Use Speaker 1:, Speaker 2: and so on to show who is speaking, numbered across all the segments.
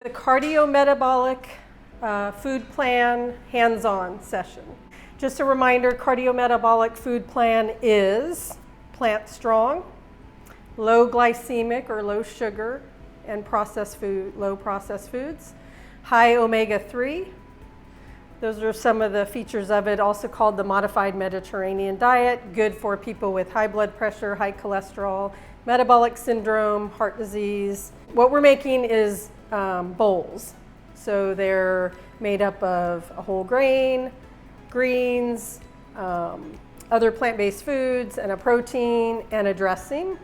Speaker 1: The Cardiometabolic food plan hands-on session. Just a reminder, Cardiometabolic food plan is plant strong, low glycemic or low sugar and low processed foods, high omega-3. Those are some of the features of it, also called the modified Mediterranean diet, good for people with high blood pressure, high cholesterol, metabolic syndrome, heart disease. What we're making is bowls. So they're made up of a whole grain, greens, other plant-based foods, and a protein and a dressing.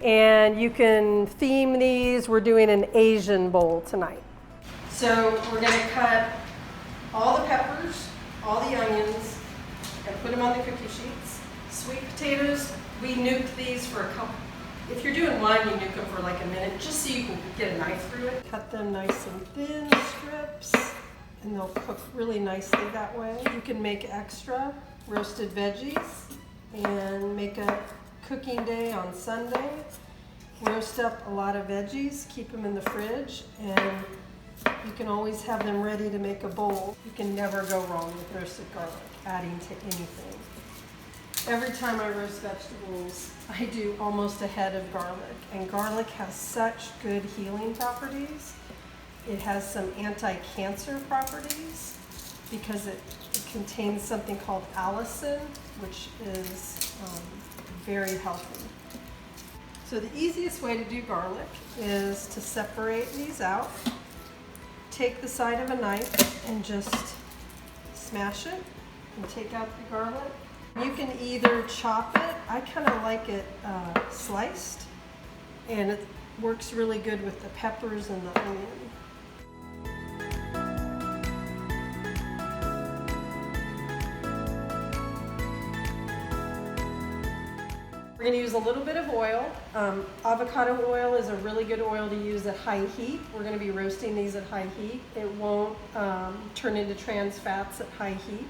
Speaker 1: And you can theme these. We're doing an Asian bowl tonight. So we're going to cut all the peppers, all the onions, and put them on the cookie sheets. Sweet potatoes, we nuked these for a couple. If you're doing one, you nuke them for like a minute, just so you can get a knife through it. Cut them nice and thin strips, and they'll cook really nicely that way. You can make extra roasted veggies and make a cooking day on Sunday. Roast up a lot of veggies, keep them in the fridge, and you can always have them ready to make a bowl. You can never go wrong with roasted garlic, adding to anything. Every time I roast vegetables, I do almost a head of garlic. And garlic has such good healing properties. It has some anti-cancer properties because it contains something called allicin, which is very healthy. So the easiest way to do garlic is to separate these out. Take the side of a knife and just smash it and take out the garlic. You can either chop it. I kind of like it sliced, and it works really good with the peppers and the onion. We're going to use a little bit of oil. Avocado oil is a really good oil to use at high heat. We're going to be roasting these at high heat. It won't turn into trans fats at high heat.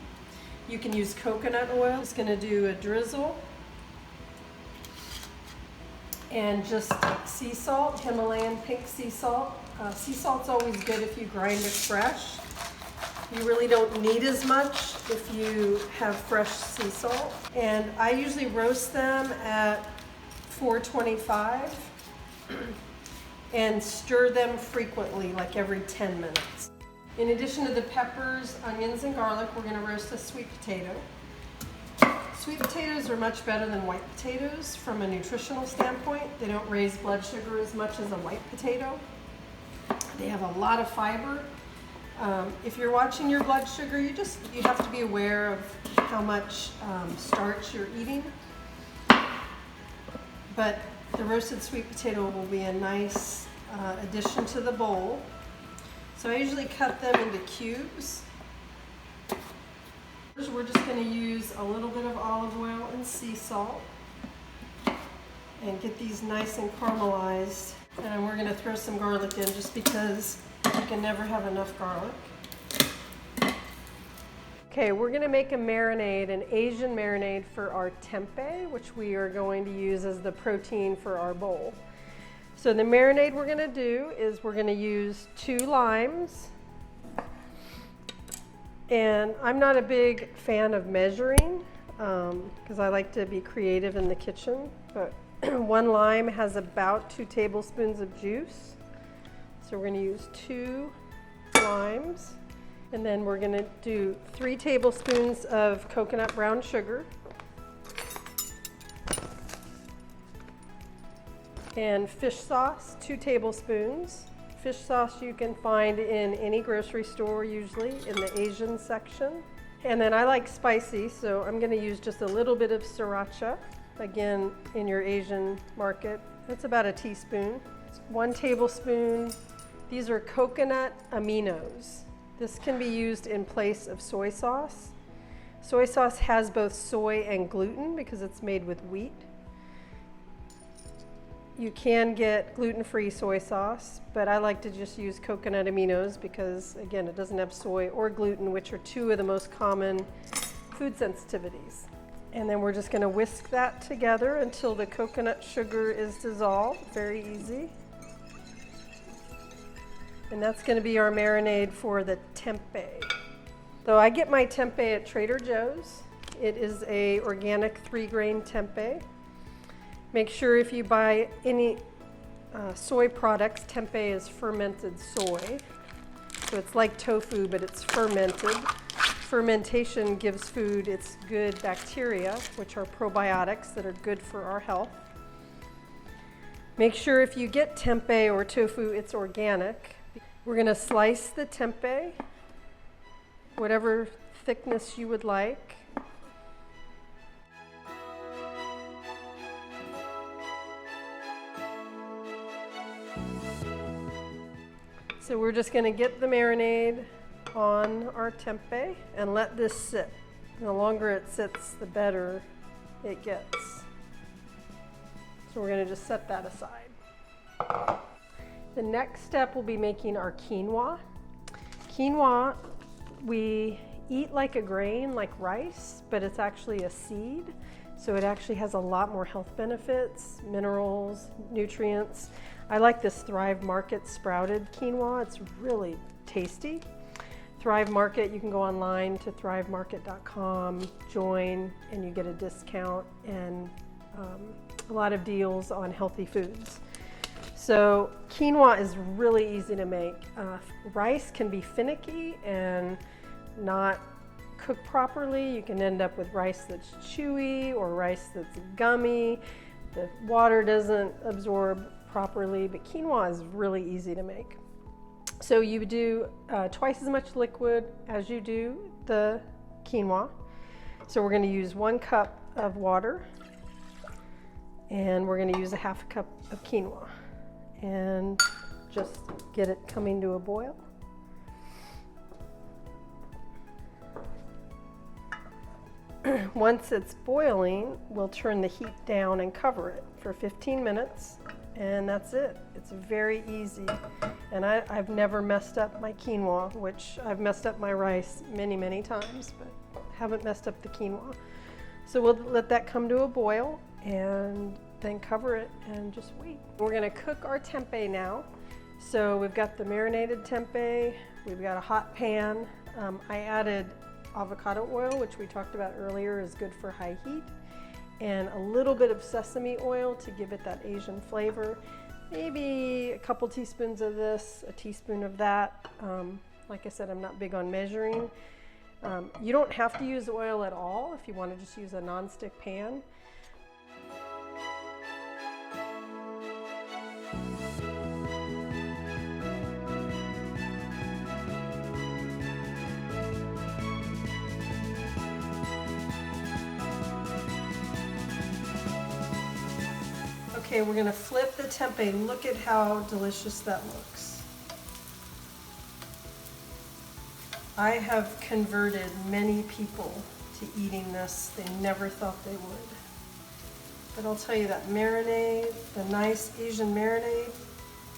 Speaker 1: You can use coconut oil. Just going to do a drizzle. And just sea salt, Himalayan pink sea salt. Sea salt's always good if you grind it fresh. You really don't need as much if you have fresh sea salt. And I usually roast them at 425 and stir them frequently, like every 10 minutes. In addition to the peppers, onions, and garlic, we're going to roast a sweet potato. Sweet potatoes are much better than white potatoes from a nutritional standpoint. They don't raise blood sugar as much as a white potato. They have a lot of fiber. If you're watching your blood sugar, you have to be aware of how much starch you're eating. But the roasted sweet potato will be a nice addition to the bowl. So I usually cut them into cubes. We're just going to use a little bit of olive oil and sea salt and get these nice and caramelized. And we're going to throw some garlic in just because you can never have enough garlic. Okay, we're going to make a marinade, an Asian marinade for our tempeh, which we are going to use as the protein for our bowl. So the marinade we're going to do is we're going to use 2 limes. And I'm not a big fan of measuring because I like to be creative in the kitchen. But 1 lime has about 2 tablespoons of juice. So we're going to use 2 limes. And then we're going to do 3 tablespoons of coconut brown sugar. And fish sauce, 2 tablespoons. Fish sauce you can find in any grocery store, usually in the Asian section. And then I like spicy, so I'm going to use just a little bit of sriracha, again in your Asian market. That's about a teaspoon. 1 tablespoon. These are coconut aminos. This can be used in place of soy sauce. Soy sauce has both soy and gluten because it's made with wheat. You can get gluten-free soy sauce, but I like to just use coconut aminos because, again, it doesn't have soy or gluten, which are 2 of the most common food sensitivities. And then we're just going to whisk that together until the coconut sugar is dissolved. Very easy. And that's going to be our marinade for the tempeh. So I get my tempeh at Trader Joe's. It is a organic 3-grain tempeh. Make sure if you buy any soy products, tempeh is fermented soy. So it's like tofu, but it's fermented. Fermentation gives food its good bacteria, which are probiotics that are good for our health. Make sure if you get tempeh or tofu, it's organic. We're going to slice the tempeh, whatever thickness you would like. So we're just going to get the marinade on our tempeh and let this sit. And the longer it sits, the better it gets. So we're going to just set that aside. The next step will be making our quinoa. Quinoa, we eat like a grain, like rice, but it's actually a seed. So it actually has a lot more health benefits, minerals, nutrients. I like this Thrive Market sprouted quinoa. It's really tasty. Thrive Market, you can go online to thrivemarket.com, join, and you get a discount and a lot of deals on healthy foods. So quinoa is really easy to make. Rice can be finicky and not cooked properly. You can end up with rice that's chewy or rice that's gummy. The water doesn't absorb properly, but quinoa is really easy to make. So you do twice as much liquid as you do the quinoa. So we're going to use 1 cup of water, and we're going to use a ½ cup of quinoa, and just get it coming to a boil. Once it's boiling, we'll turn the heat down and cover it for 15 minutes, and that's it. It's very easy. And I've never messed up my quinoa, which I've messed up my rice many, many times, but haven't messed up the quinoa. So we'll let that come to a boil and then cover it and just wait. We're gonna cook our tempeh now. So we've got the marinated tempeh, we've got a hot pan. I added avocado oil, which we talked about earlier is good for high heat, and a little bit of sesame oil to give it that Asian flavor. Maybe a couple teaspoons of this, a teaspoon of that. Like I said, I'm not big on measuring. You don't have to use oil at all if you want to just use a nonstick pan. Okay, we're going to flip the tempeh. Look at how delicious that looks. I have converted many people to eating this. They never thought they would. But I'll tell you, that marinade, the nice Asian marinade,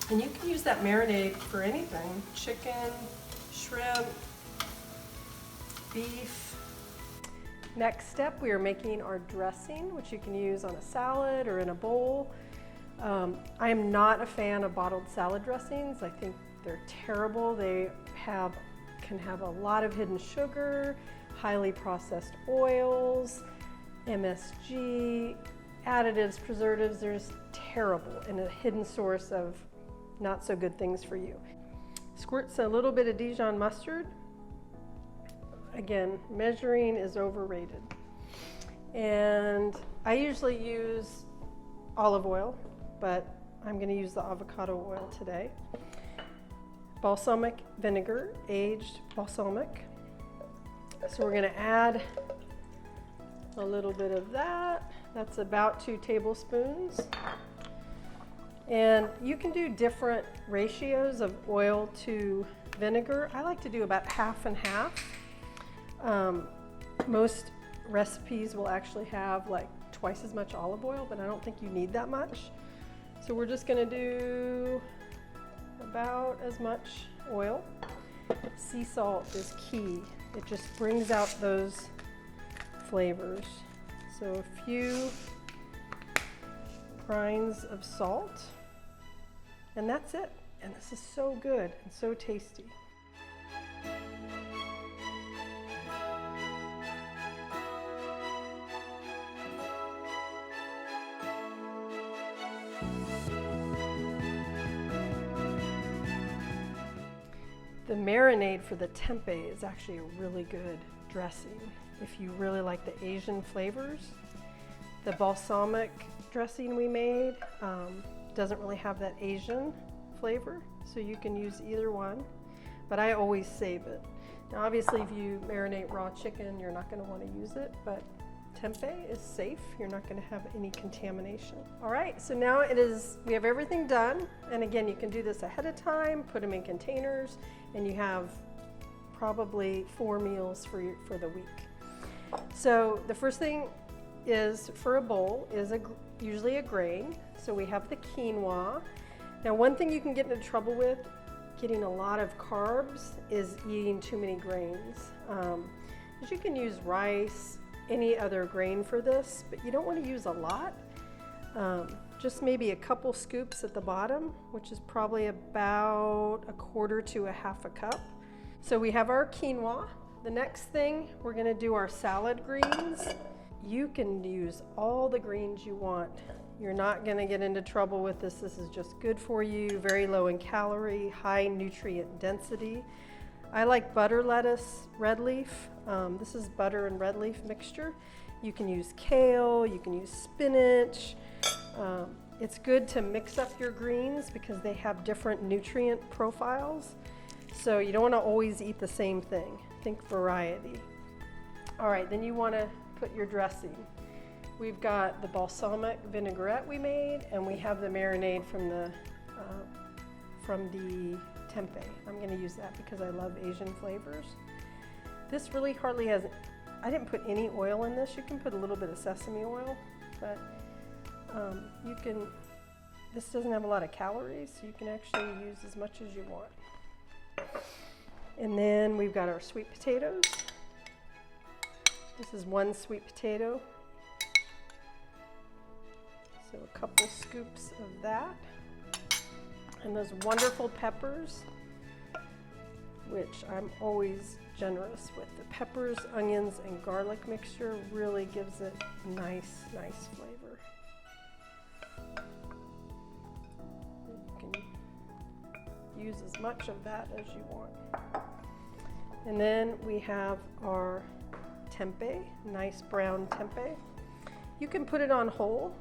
Speaker 1: and you can use that marinade for anything. Chicken, shrimp, beef. Next step, we are making our dressing, which you can use on a salad or in a bowl. I am not a fan of bottled salad dressings. I think they're terrible. They can have a lot of hidden sugar, highly processed oils, MSG, additives, preservatives. They're just terrible and a hidden source of not so good things for you. Squirts a little bit of Dijon mustard. Again, measuring is overrated. And I usually use olive oil, but I'm going to use the avocado oil today. Balsamic vinegar, aged balsamic. So we're going to add a little bit of that. That's about 2 tablespoons. And you can do different ratios of oil to vinegar. I like to do about half and half. Most recipes will actually have like twice as much olive oil, but I don't think you need that much. So we're just going to do about as much oil. Sea salt is key. It just brings out those flavors. So a few grains of salt, and that's it. And this is so good and so tasty. The marinade for the tempeh is actually a really good dressing if you really like the Asian flavors. The balsamic dressing we made doesn't really have that Asian flavor, so you can use either one, but I always save it. Now obviously if you marinate raw chicken, you're not going to want to use it, but tempeh is safe. You're not going to have any contamination. All right, so now we have everything done. And again, you can do this ahead of time, put them in containers, and you have probably 4 meals for the week. So the first thing is for a bowl is usually a grain. So we have the quinoa. Now one thing you can get into trouble with getting a lot of carbs is eating too many grains. But you can use rice, any other grain for this, but you don't want to use a lot. Just maybe a couple scoops at the bottom, which is probably about 1/4 to 1/2 cup. So we have our quinoa. The next thing, we're going to do our salad greens. You can use all the greens you want. You're not going to get into trouble with this. This is just good for you, very low in calorie, high nutrient density. I like butter lettuce, red leaf. This is butter and red leaf mixture. You can use kale, you can use spinach. It's good to mix up your greens because they have different nutrient profiles. So you don't want to always eat the same thing. Think variety. All right, then you want to put your dressing. We've got the balsamic vinaigrette we made, and we have the marinade from the tempeh. I'm going to use that because I love Asian flavors. This really hardly has, I didn't put any oil in this. You can put a little bit of sesame oil, but this doesn't have a lot of calories, so you can actually use as much as you want. And then we've got our sweet potatoes. This is 1 sweet potato. So a couple scoops of that. And those wonderful peppers, which I'm always generous with. The peppers, onions, and garlic mixture really gives it nice flavor. You can use as much of that as you want. And then we have our tempeh, nice brown tempeh. You can put it on whole,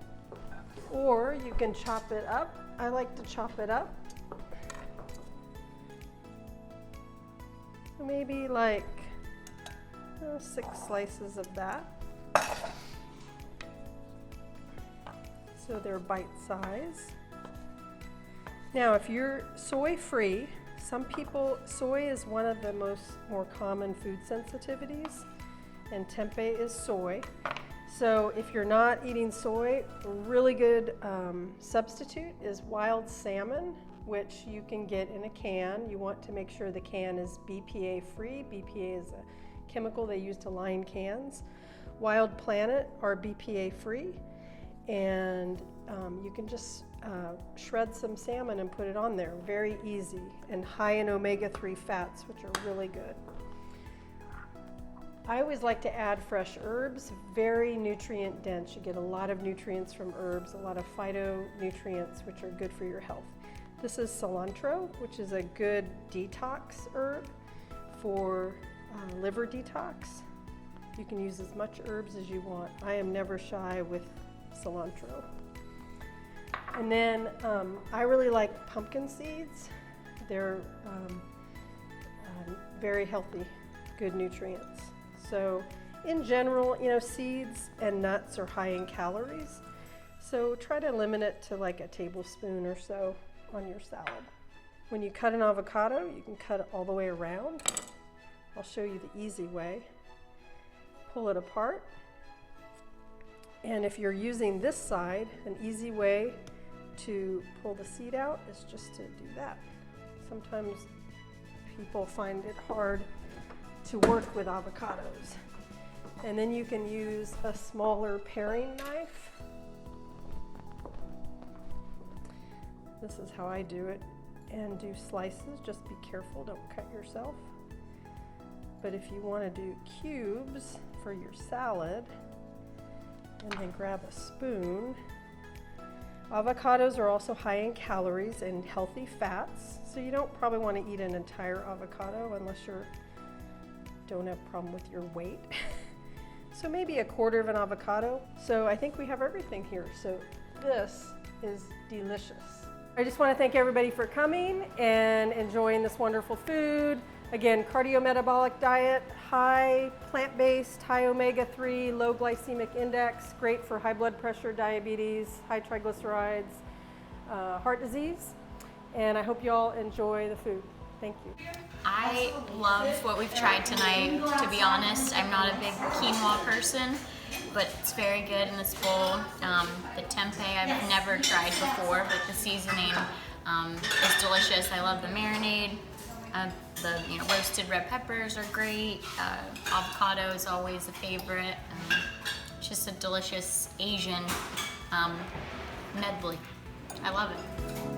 Speaker 1: or you can chop it up. I like to chop it up. Maybe like 6 slices of that. So they're bite size. Now, if you're soy free, some people, soy is one of the more common food sensitivities, and tempeh is soy. So if you're not eating soy, a really good substitute is wild salmon, which you can get in a can. You want to make sure the can is BPA free. BPA is a chemical they use to line cans. Wild Planet are BPA free, and you can just shred some salmon and put it on there. Very easy, and high in omega-3 fats, which are really good. I always like to add fresh herbs, very nutrient dense. You get a lot of nutrients from herbs, a lot of phytonutrients, which are good for your health. This is cilantro, which is a good detox herb for liver detox. You can use as much herbs as you want. I am never shy with cilantro. And then I really like pumpkin seeds. They're very healthy, good nutrients. So in general, seeds and nuts are high in calories. So try to limit it to like a tablespoon or so on your salad. When you cut an avocado, you can cut it all the way around. I'll show you the easy way. Pull it apart. And if you're using this side, an easy way to pull the seed out is just to do that. Sometimes people find it hard to work with avocados. And then you can use a smaller paring knife. This is how I do it. and do slices. Just be careful, don't cut yourself. But if you want to do cubes for your salad, and then grab a spoon. Avocados are also high in calories and healthy fats, so you don't probably want to eat an entire avocado unless you don't have a problem with your weight. So maybe a quarter of an avocado. So I think we have everything here. So this is delicious. I just want to thank everybody for coming and enjoying this wonderful food. Again, cardiometabolic diet, high plant-based, high omega-3, low glycemic index, great for high blood pressure, diabetes, high triglycerides, heart disease. And I hope you all enjoy the food. Thank you.
Speaker 2: I love what we've tried tonight. To be honest, I'm not a big quinoa person, but it's very good in this bowl. The tempeh I've never tried before, but the seasoning is delicious. I love the marinade. The roasted red peppers are great. Avocado is always a favorite. It's just a delicious Asian medley. I love it.